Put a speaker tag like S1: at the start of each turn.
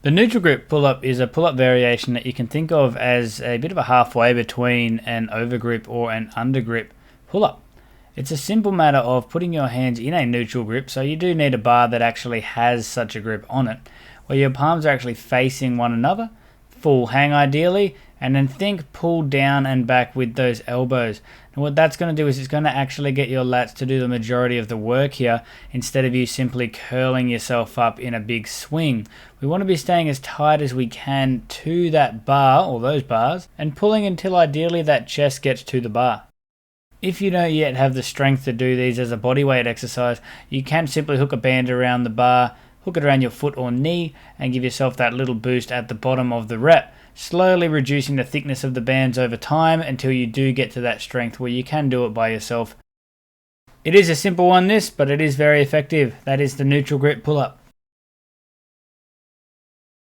S1: The neutral grip pull-up is a pull-up variation that you can think of as a bit of a halfway between an overgrip or an undergrip pull-up. It's a simple matter of putting your hands in a neutral grip, so you do need a bar that actually has such a grip on it, where your palms are actually facing one another, full hang ideally, and then think pull down and back with those elbows. And what that's going to do is it's going to actually get your lats to do the majority of the work here, instead of you simply curling yourself up in a big swing. We want to be staying as tight as we can to that bar or those bars and pulling until ideally that chest gets to the bar. If you don't yet have the strength to do these as a bodyweight exercise, you can simply hook a band around the bar, hook it around your foot or knee, and give yourself that little boost at the bottom of the rep, slowly reducing the thickness of the bands over time until you do get to that strength where you can do it by yourself. It is a simple one, this, but it is very effective. That is the neutral grip pull-up.